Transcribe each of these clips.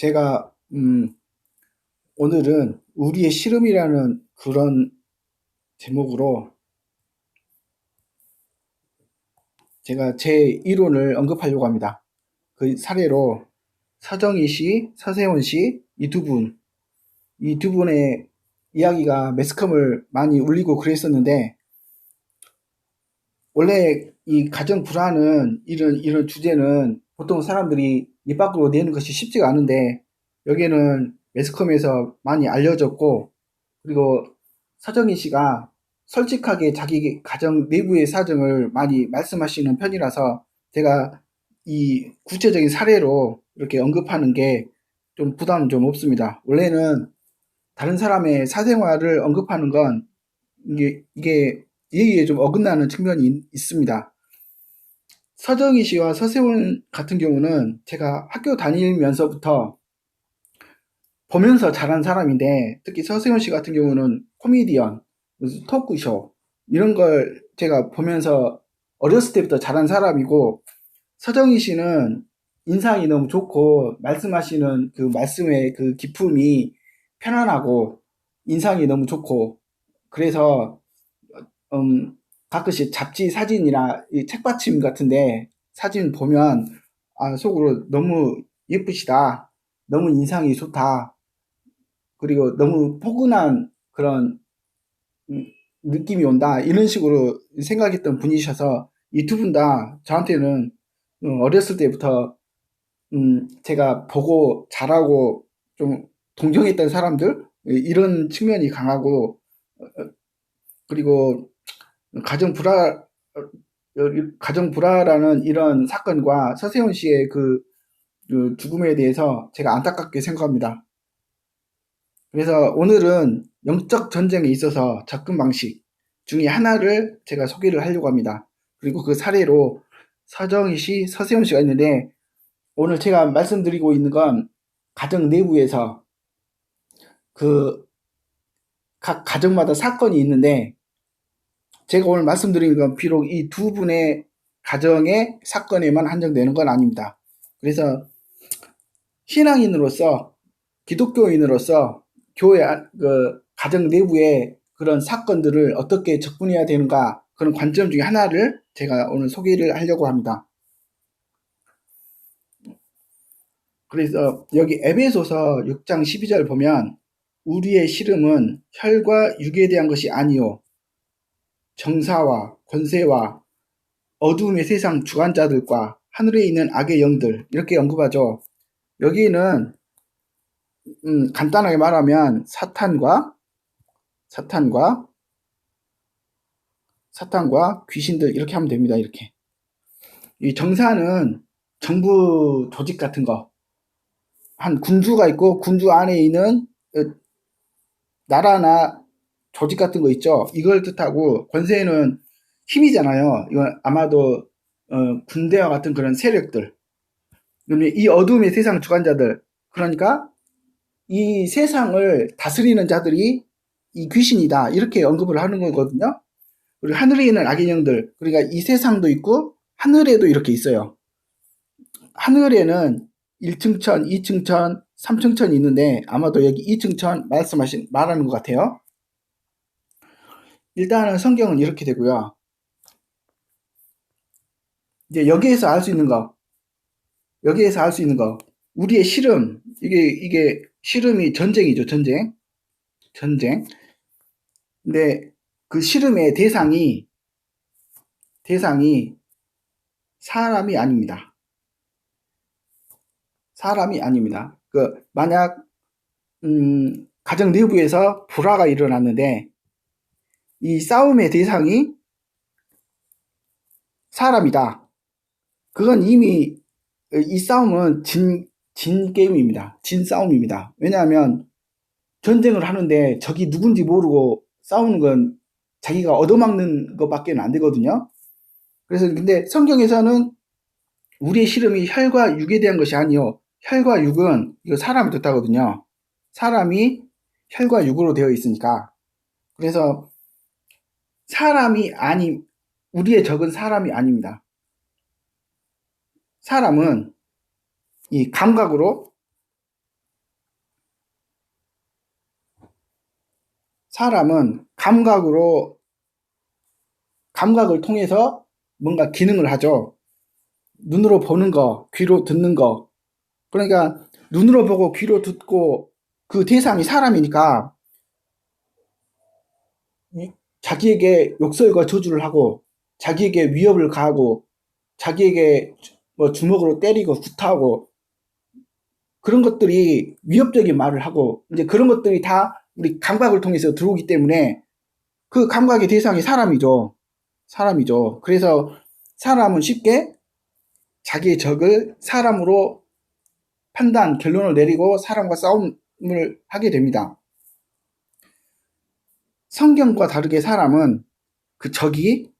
제가 오늘은 우리의 씨름이라는 그런 제목으로 제가 제 이론을 언급하려고 합니다. 그 사례로 서정희 씨, 서세훈 씨, 이 두 분의 이야기가 매스컴을 많이 울리고 그랬었는데, 원래 이 가정 불화는 이런 주제는 보통 사람들이 입 밖으로 내는 것이 쉽지가 않은데, 여기에는 매스컴에서 많이 알려졌고, 그리고 서정희 씨가 솔직하게 자기 가정 내부의 사정을 많이 말씀하시는 편이라서 제가 이 구체적인 사례로 이렇게 언급하는 게 좀 부담은 좀 없습니다. 원래는 다른 사람의 사생활을 언급하는 건 이게 예의에 좀 어긋나는 측면이 있습니다. 서정희 씨와 서세훈 같은 경우는 제가 학교 다니면서부터 보면서 자란 사람인데, 특히 서세훈 씨 같은 경우는 코미디언, 무슨 토크쇼 이런 걸 제가 보면서 어렸을 때부터 자란 사람이고, 서정희 씨는 인상이 너무 좋고 말씀하시는 그 말씀의 그 기품이 편안하고 인상이 너무 좋고, 그래서 가끔씩 잡지 사진이나 이 책받침 같은데 사진 보면 속으로 너무 예쁘시다, 너무 인상이 좋다, 그리고 너무 포근한 그런 음, 느낌이 온다, 이런 식으로 생각했던 분이셔서 이 두 분 다 저한테는 어렸을 때부터 제가 보고 자라고 좀 동경했던 사람들, 이런 측면이 강하고, 그리고 가정 불화 가정 불화라는 이런 사건과 서세훈 씨의 그 죽음에 대해서 제가 안타깝게 생각합니다. 그래서 오늘은 영적 전쟁에 있어서 접근 방식 중에 하나를 제가 소개를 하려고 합니다. 그리고 그 사례로 서정희 씨, 서세훈 씨가 있는데, 오늘 제가 말씀드리고 있는 건 가정 내부에서 그 각 가정마다 사건이 있는데, 제가 오늘 말씀드리는 건 비록 이 두 분의 가정의 사건에만 한정되는 건 아닙니다. 그래서 신앙인으로서, 기독교인으로서 교회 그 가정 내부의 그런 사건들을 어떻게 접근해야 되는가, 그런 관점 중에 하나를 제가 오늘 소개를 하려고 합니다. 그래서 여기 에베소서 6장 12절 보면, 우리의 씨름은 혈과 육에 대한 것이 아니요 정사와 권세와 어두움의 세상 주관자들과 하늘에 있는 악의 영들, 이렇게 언급하죠. 여기는 간단하게 말하면 사탄과 귀신들, 이렇게 하면 됩니다. 이렇게. 이 정사는 정부 조직 같은 거, 한 군주가 있고 군주 안에 있는 나라나 조직 같은 거 있죠. 이걸 뜻하고, 권세는 힘이잖아요. 이건 아마도 군대와 같은 그런 세력들. 그러면 이 어둠의 세상 주관자들, 그러니까 이 세상을 다스리는 자들이 이 귀신이다, 이렇게 언급을 하는 거거든요. 그리고 하늘에 있는 악의 영들, 그러니까 이 세상도 있고 하늘에도 이렇게 있어요. 하늘에는 1층천, 2층천, 3층천이 있는데, 아마도 여기 2층천 말하는 것 같아요. 일단은 성경은 이렇게 되고요. 이제 여기에서 알 수 있는 거, 우리의 씨름, 이게 씨름이 전쟁이죠. 전쟁. 근데 그 씨름의 대상이 사람이 아닙니다. 만약 가정 내부에서 불화가 일어났는데, 이 싸움의 대상이 사람이다. 그건 이미 이 싸움은 진 게임입니다. 진 싸움입니다. 왜냐하면 전쟁을 하는데 적이 누군지 모르고 싸우는 건 자기가 얻어맞는 것밖에 안 되거든요. 그래서 근데 성경에서는 우리의 씨름이 혈과 육에 대한 것이 아니요, 혈과 육은 이거 사람을 뜻하거든요. 사람이 혈과 육으로 되어 있으니까. 그래서 우리의 적은 사람이 아닙니다. 사람은 이 감각으로 사람은 감각을 통해서 뭔가 기능을 하죠. 눈으로 보는 거, 귀로 듣는 거. 그러니까 눈으로 보고 귀로 듣고 그 대상이 사람이니까 자기에게 욕설과 저주를 하고 자기에게 위협을 가하고 자기에게 뭐 주먹으로 때리고 구타하고 그런 것들이 위협적인 말을 하고 이제 그런 것들이 다 우리 감각을 통해서 들어오기 때문에 그 감각의 대상이 사람이죠. 사람이죠. 그래서 사람은 쉽게 자기의 적을 사람으로 결론을 내리고 사람과 싸움을 하게 됩니다. 성경과 다르게 사람은 그 적이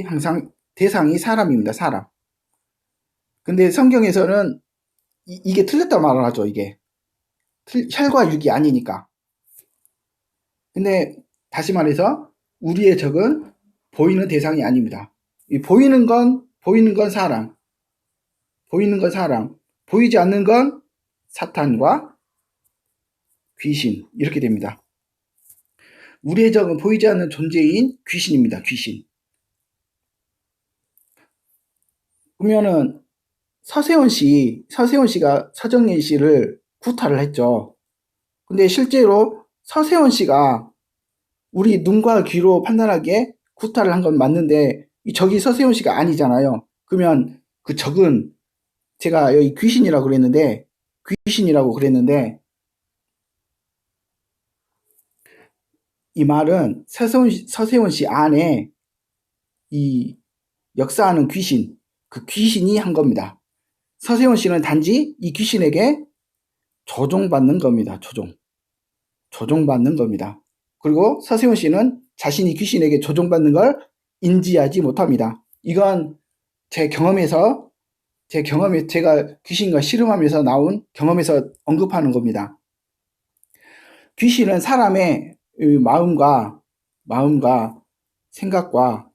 항상 대상이 사람입니다. 사람. 근데 성경에서는 이게 틀렸다고 말을 하죠. 이게 혈과 육이 아니니까. 근데 다시 말해서 우리의 적은 보이는 대상이 아닙니다. 이 보이는 건 사람. 보이는 건 사람. 보이지 않는 건 사탄과 귀신. 이렇게 됩니다. 우리의 적은 보이지 않는 존재인 귀신입니다. 귀신. 그러면은 서세원 씨가 서정민 씨를 구타를 했죠. 근데 실제로 서세원 씨가 우리 눈과 귀로 판단하기에 구타를 한 건 맞는데 이 적이 서세원 씨가 아니잖아요. 그러면 그 적은 제가 여기 귀신이라고 그랬는데 이 말은 서세원 씨 안에 이 역사하는 귀신, 그 귀신이 한 겁니다. 서세원 씨는 단지 이 귀신에게 조종받는 겁니다. 조종받는 겁니다. 그리고 서세원 씨는 자신이 귀신에게 조종받는 걸 인지하지 못합니다. 이건 제가 귀신과 씨름하면서 나온 경험에서 언급하는 겁니다. 귀신은 사람의 마음과 생각과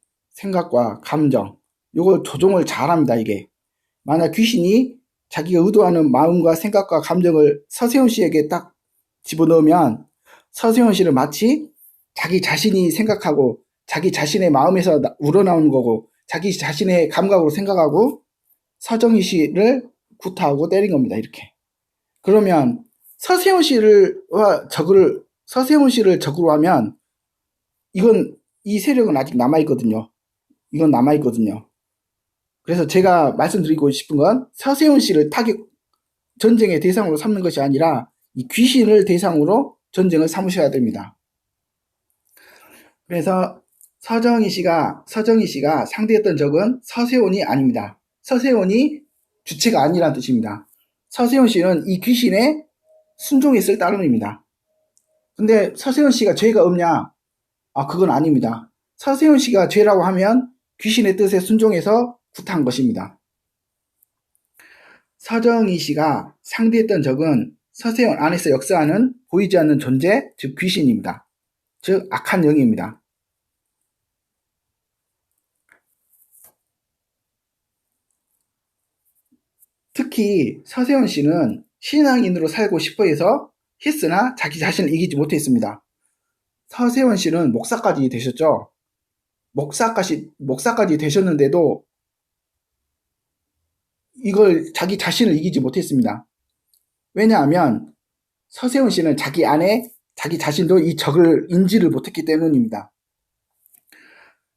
감정, 요걸 조종을 잘합니다, 이게. 만약 귀신이 자기가 의도하는 마음과 생각과 감정을 서세훈 씨에게 딱 집어넣으면 서세훈 씨를 마치 자기 자신이 생각하고 자기 자신의 마음에서 우러나오는 거고 자기 자신의 감각으로 생각하고 서정희 씨를 구타하고 때린 겁니다, 이렇게. 그러면 서세훈 씨를 적으로 하면 이 세력은 아직 남아있거든요. 이건 남아있거든요. 그래서 제가 말씀드리고 싶은 건 서세훈 씨를 전쟁의 대상으로 삼는 것이 아니라 이 귀신을 대상으로 전쟁을 삼으셔야 됩니다. 그래서 서정희 씨가 상대했던 적은 서세훈이 아닙니다. 서세훈이 주체가 아니라는 뜻입니다. 서세훈 씨는 이 귀신에 순종했을 따름입니다. 근데 서세훈 씨가 죄가 없냐? 그건 아닙니다. 서세훈 씨가 죄라고 하면 귀신의 뜻에 순종해서 구타한 것입니다. 서정희 씨가 상대했던 적은 서세훈 안에서 역사하는 보이지 않는 존재, 즉 귀신입니다. 즉 악한 영입니다. 특히 서세훈 씨는 신앙인으로 살고 싶어 해서 했으나 자기 자신을 이기지 못했습니다. 서세훈 씨는 목사까지 되셨죠. 목사까지 되셨는데도 이걸 자기 자신을 이기지 못했습니다. 왜냐하면 서세훈 씨는 자기 안에 자기 자신도 이 적을 인지를 못했기 때문입니다.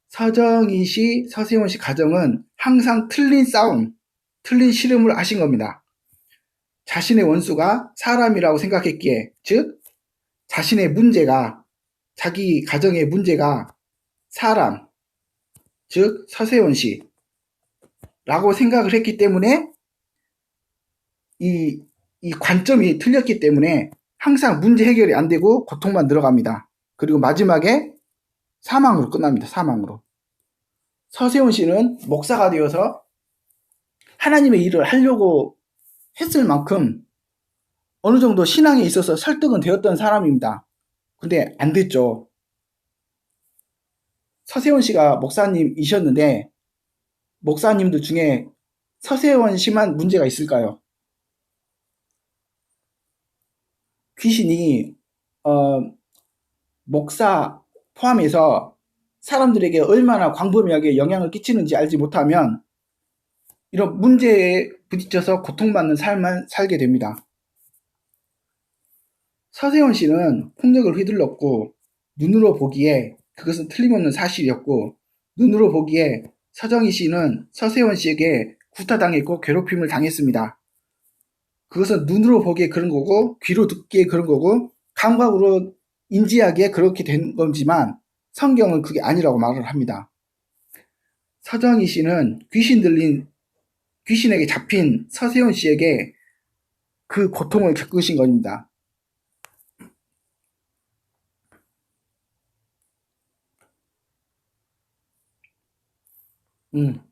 서정희 씨, 서세훈 씨 가정은 항상 틀린 씨름을 하신 겁니다. 자신의 원수가 사람이라고 생각했기에, 즉 자신의 문제가, 자기 가정의 문제가 사람, 즉 서세훈 씨라고 생각을 했기 때문에 이 관점이 틀렸기 때문에 항상 문제 해결이 안 되고 고통만 늘어갑니다. 그리고 마지막에 사망으로 끝납니다. 사망으로. 서세훈 씨는 목사가 되어서 하나님의 일을 하려고 했을 만큼 어느 정도 신앙에 있어서 설득은 되었던 사람입니다. 근데 안 됐죠. 서세훈 씨가 목사님이셨는데 목사님들 중에 서세훈 씨만 문제가 있을까요? 귀신이 목사 포함해서 사람들에게 얼마나 광범위하게 영향을 끼치는지 알지 못하면 이런 문제에 부딪혀서 고통받는 삶만 살게 됩니다. 서세원 씨는 폭력을 휘둘렀고 눈으로 보기에 그것은 틀림없는 사실이었고 눈으로 보기에 서정희 씨는 서세원 씨에게 구타당했고 괴롭힘을 당했습니다. 그것은 눈으로 보기에 그런 거고 귀로 듣기에 그런 거고 감각으로 인지하기에 그렇게 된 거지만 성경은 그게 아니라고 말을 합니다. 서정희 씨는 귀신에게 잡힌 서세원 씨에게 그 고통을 겪으신 겁니다.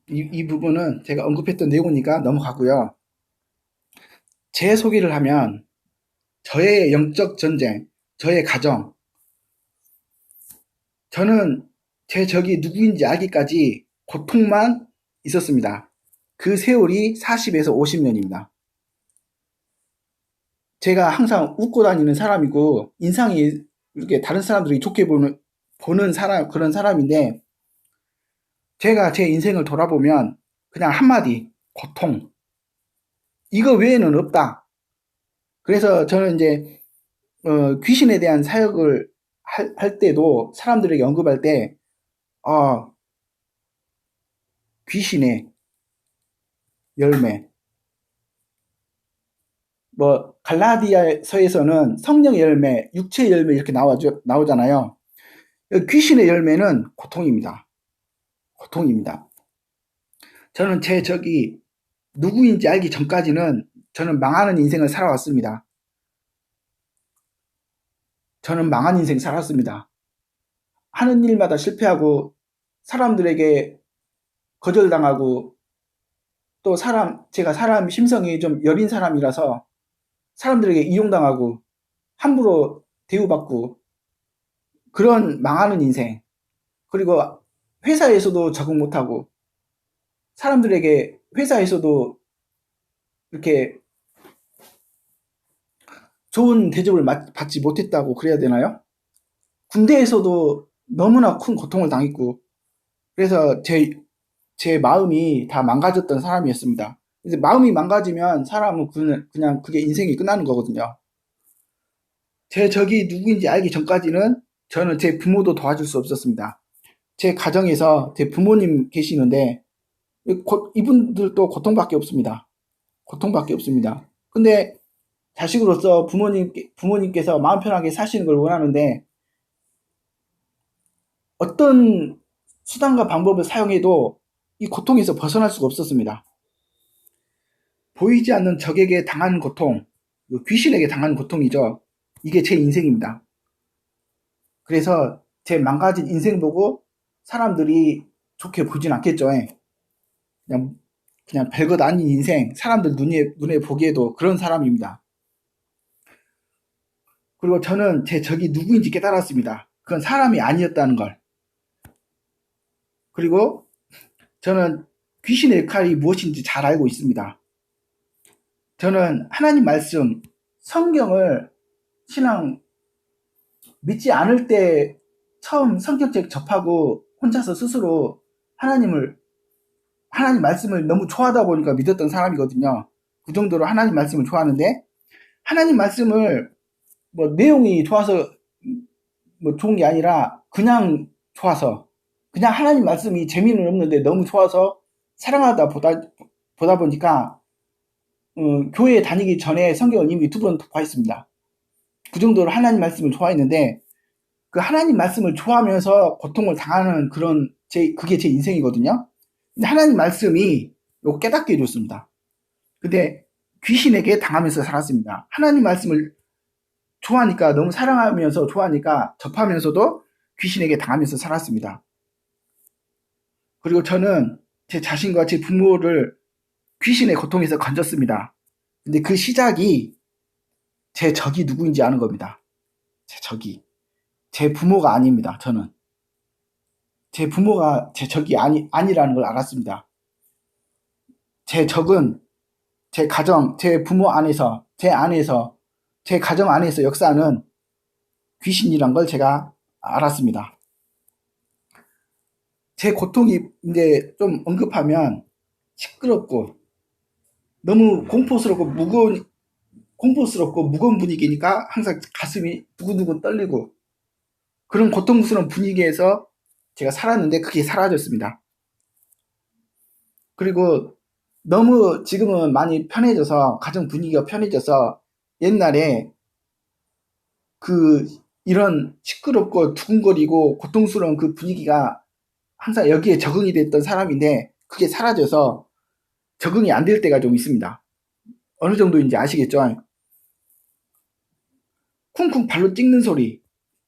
이 부분은 제가 언급했던 내용이니까 넘어가고요. 제 소개를 하면 저의 영적 전쟁, 저의 가정, 저는 제 적이 누구인지 알기까지 고통만 있었습니다. 그 세월이 40에서 50년입니다. 제가 항상 웃고 다니는 사람이고 인상이 이렇게 다른 사람들이 좋게 보는 사람, 그런 사람인데 제가 제 인생을 돌아보면 그냥 한마디, 고통. 이거 외에는 없다. 그래서 저는 이제 귀신에 대한 사역을 할 때도 사람들에게 언급할 때 귀신의 열매, 뭐 갈라디아서에서는 성령의 열매, 육체의 열매 이렇게 나오잖아요. 귀신의 열매는 고통입니다. 고통입니다. 저는 제 적이 누구인지 알기 전까지는 저는 망하는 인생을 살아왔습니다. 저는 망한 인생 살았습니다. 하는 일마다 실패하고 사람들에게 거절당하고 또 제가 사람 심성이 좀 여린 사람이라서 사람들에게 이용당하고 함부로 대우받고 그런 망하는 인생. 그리고 회사에서도 적응 못하고 사람들에게 회사에서도 이렇게 좋은 대접을 받지 못했다고 그래야 되나요? 군대에서도 너무나 큰 고통을 당했고 그래서 제 마음이 다 망가졌던 사람이었습니다. 이제 마음이 망가지면 사람은 그냥 그게 인생이 끝나는 거거든요. 제 적이 누구인지 알기 전까지는 저는 제 부모도 도와줄 수 없었습니다. 제 가정에서 제 부모님 계시는데 이분들도 고통밖에 없습니다. 고통밖에 없습니다. 근데 자식으로서 부모님께서 마음 편하게 사시는 걸 원하는데 어떤 수단과 방법을 사용해도 이 고통에서 벗어날 수가 없었습니다. 보이지 않는 적에게 당하는 고통, 귀신에게 당하는 고통이죠. 이게 제 인생입니다. 그래서 제 망가진 인생 보고 사람들이 좋게 보진 않겠죠. 그냥 별것 아닌 인생, 사람들 눈에 보기에도 그런 사람입니다. 그리고 저는 제 적이 누구인지 깨달았습니다. 그건 사람이 아니었다는 걸. 그리고 저는 귀신의 역할이 무엇인지 잘 알고 있습니다. 저는 하나님 말씀, 성경을 신앙 믿지 않을 때 처음 성경책 접하고 혼자서 스스로 하나님 말씀을 너무 좋아하다 보니까 믿었던 사람이거든요. 그 정도로 하나님 말씀을 좋아하는데 하나님 말씀을 뭐 내용이 좋아서 뭐 좋은 게 아니라 그냥 좋아서 그냥 하나님 말씀이 재미는 없는데 너무 좋아서 사랑하다 보다 보니까 교회에 다니기 전에 성경을 이미 2번 독파했습니다. 그 정도로 하나님 말씀을 좋아했는데 그 하나님 말씀을 좋아하면서 고통을 당하는 그게 제 인생이거든요. 근데 하나님 말씀이 요거 깨닫게 해줬습니다. 근데 귀신에게 당하면서 살았습니다. 하나님 말씀을 좋아하니까 너무 사랑하면서 좋아하니까 접하면서도 귀신에게 당하면서 살았습니다. 그리고 저는 제 자신과 제 부모를 귀신의 고통에서 건졌습니다. 근데 그 시작이 제 적이 누구인지 아는 겁니다. 제 적이. 제 부모가 아닙니다. 저는. 제 부모가 제 적이 아니라는 걸 알았습니다. 제 적은 제 가정, 제 부모 안에서, 제 가정 안에서 역사하는 귀신이란 걸 제가 알았습니다. 제 고통이 이제 좀 언급하면 시끄럽고 너무 공포스럽고 무거운 분위기니까 항상 가슴이 두근두근 떨리고 그런 고통스러운 분위기에서 제가 살았는데 그게 사라졌습니다. 그리고 너무 지금은 많이 편해져서 가정 분위기가 편해져서 옛날에 그 이런 시끄럽고 두근거리고 고통스러운 그 분위기가 항상 여기에 적응이 됐던 사람인데 그게 사라져서 적응이 안 될 때가 좀 있습니다. 어느 정도인지 아시겠죠? 쿵쿵 발로 찍는 소리.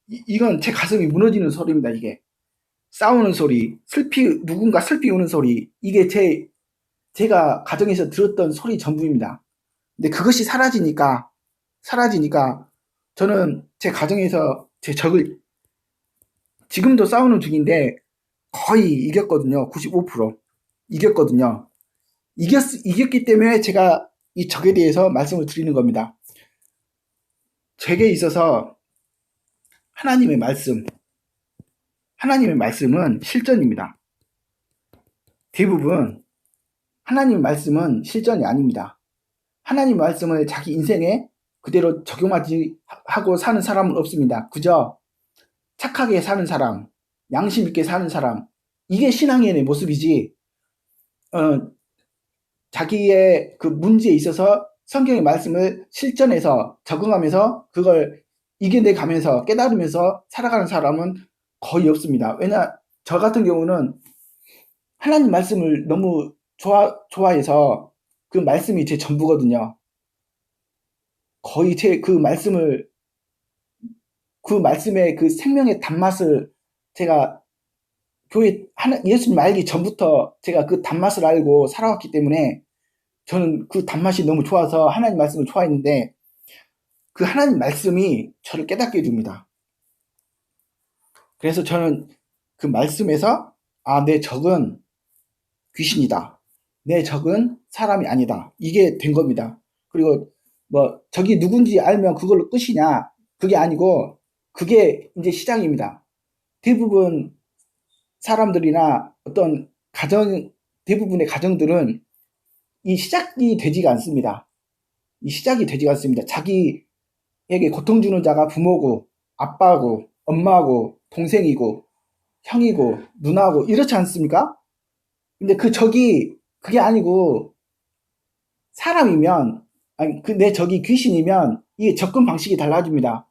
이건 제 가슴이 무너지는 소리입니다, 이게. 싸우는 소리, 누군가 슬피 우는 소리. 이게 제가 가정에서 들었던 소리 전부입니다. 근데 그것이 사라지니까 저는 제 가정에서 제 적을 지금도 싸우는 중인데 거의 이겼거든요. 95% 이겼거든요. 이겼기 때문에 제가 이 적에 대해서 말씀을 드리는 겁니다. 제게 있어서 하나님의 말씀은 실전입니다. 대부분 하나님의 말씀은 실전이 아닙니다. 하나님의 말씀을 자기 인생에 그대로 적용하지 하고 사는 사람은 없습니다. 그저 착하게 사는 사람, 양심 있게 사는 사람, 이게 신앙인의 모습이지, 자기의 그 문제에 있어서 성경의 말씀을 실전해서 적응하면서 그걸 이겨내 가면서 깨달으면서 살아가는 사람은 거의 없습니다. 저 같은 경우는 하나님 말씀을 너무 좋아해서 그 말씀이 제 전부거든요. 거의 그 말씀의 그 생명의 단맛을 제가 예수님 알기 전부터 제가 그 단맛을 알고 살아왔기 때문에 저는 그 단맛이 너무 좋아서 하나님 말씀을 좋아했는데 그 하나님 말씀이 저를 깨닫게 해줍니다. 그래서 저는 그 말씀에서 내 적은 귀신이다. 내 적은 사람이 아니다. 이게 된 겁니다. 그리고 뭐 적이 누군지 알면 그걸로 끝이냐? 그게 아니고 그게 이제 시작입니다. 대부분 사람들이나 대부분의 가정들은 이 시작이 되지가 않습니다. 자기에게 고통 주는 자가 부모고, 아빠고, 엄마고, 동생이고, 형이고, 누나고, 이렇지 않습니까? 근데 그 적이 그게 아니고, 사람이면, 내 적이 귀신이면, 이게 접근 방식이 달라집니다.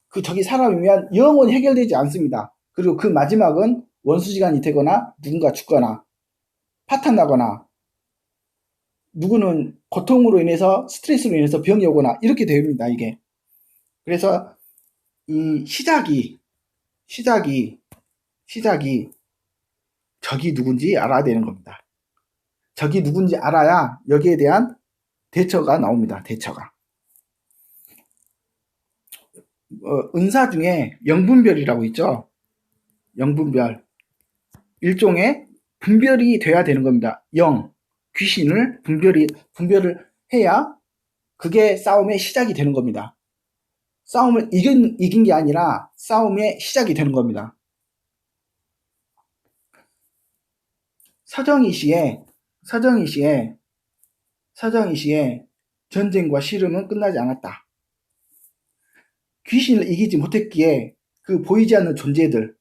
그 적이 사람이면 영원히 해결되지 않습니다. 그리고 그 마지막은 원수지간이 되거나, 누군가 죽거나, 파탄나거나, 누구는 고통으로 인해서 스트레스로 인해서 병이 오거나 이렇게 됩니다, 이게. 그래서 이 시작이 적이 누군지 알아야 되는 겁니다. 적이 누군지 알아야 여기에 대한 대처가 나옵니다. 대처가. 은사 중에 영분별이라고 있죠. 영분별. 일종의 분별이 돼야 되는 겁니다. 귀신을 분별을 해야 그게 싸움의 시작이 되는 겁니다. 싸움을 이긴 게 아니라 싸움의 시작이 되는 겁니다. 서정희 씨의 전쟁과 씨름은 끝나지 않았다. 귀신을 이기지 못했기에 그 보이지 않는 존재들,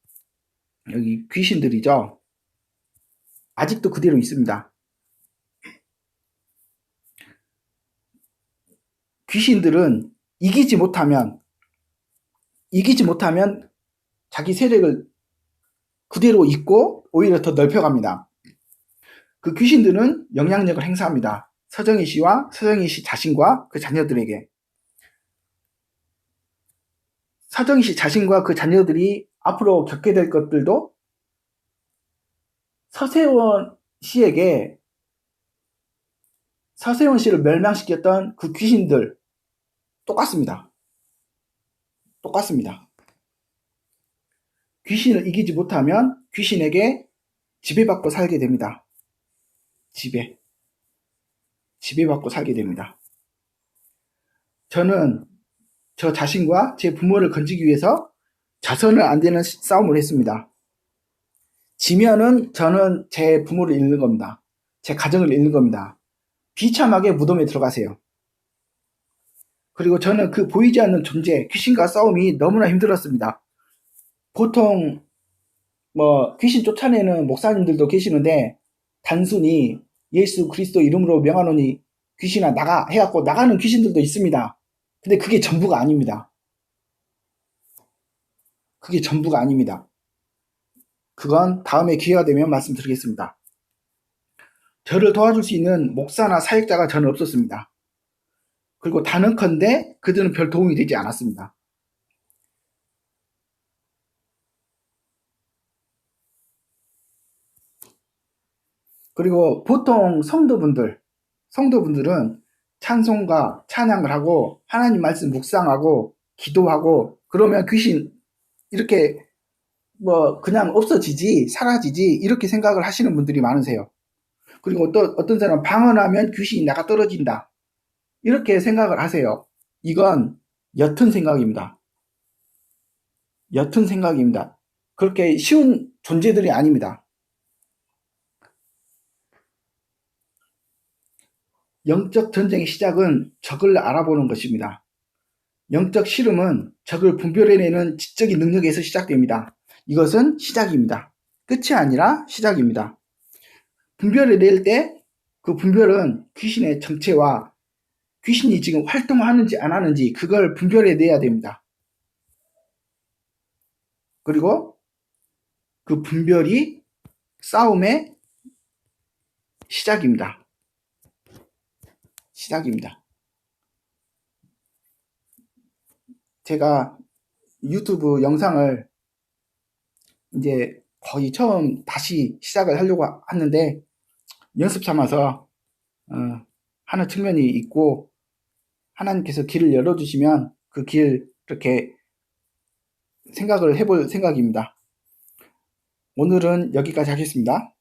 여기 귀신들이죠. 아직도 그대로 있습니다. 귀신들은 이기지 못하면 자기 세력을 그대로 잇고 오히려 더 넓혀갑니다. 그 귀신들은 영향력을 행사합니다. 서정희 씨 자신과 그 자녀들에게. 서정희 씨 자신과 그 자녀들이 앞으로 겪게 될 것들도 서세원 씨를 멸망시켰던 그 귀신들 똑같습니다. 귀신을 이기지 못하면 귀신에게 지배받고 살게 됩니다. 지배받고 살게 됩니다. 저는 저 자신과 제 부모를 건지기 위해서 자서는 안 되는 싸움을 했습니다. 지면은 저는 제 부모를 잃는 겁니다. 제 가정을 잃는 겁니다. 비참하게 무덤에 들어가세요. 그리고 저는 그 보이지 않는 존재, 귀신과 싸움이 너무나 힘들었습니다. 보통 뭐 귀신 쫓아내는 목사님들도 계시는데 단순히 예수 그리스도 이름으로 명하노니 귀신아 나가 해갖고 나가는 귀신들도 있습니다. 근데 그게 전부가 아닙니다. 그게 전부가 아닙니다. 그건 다음에 기회가 되면 말씀드리겠습니다. 저를 도와줄 수 있는 목사나 사역자가 저는 없었습니다. 그리고 단언컨대 그들은 별 도움이 되지 않았습니다. 그리고 보통 성도분들은 찬송가, 찬양을 하고 하나님 말씀 묵상하고 기도하고 그러면 귀신 이렇게 뭐 그냥 없어지지 사라지지 이렇게 생각을 하시는 분들이 많으세요. 그리고 또 어떤 사람은 방언하면 귀신이 나가 떨어진다 이렇게 생각을 하세요. 이건 옅은 생각입니다. 옅은 생각입니다. 그렇게 쉬운 존재들이 아닙니다. 영적 전쟁의 시작은 적을 알아보는 것입니다. 영적 씨름은 적을 분별해내는 지적인 능력에서 시작됩니다. 이것은 시작입니다. 끝이 아니라 시작입니다. 분별해낼 때 그 분별은 귀신의 정체와 귀신이 지금 활동하는지 안 하는지 그걸 분별해내야 됩니다. 그리고 그 분별이 싸움의 시작입니다. 시작입니다. 제가 유튜브 영상을 이제 거의 처음 다시 시작을 하려고 하는데 연습 삼아서 하는 측면이 있고 하나님께서 길을 열어주시면 그 길 이렇게 생각을 해볼 생각입니다. 오늘은 여기까지 하겠습니다.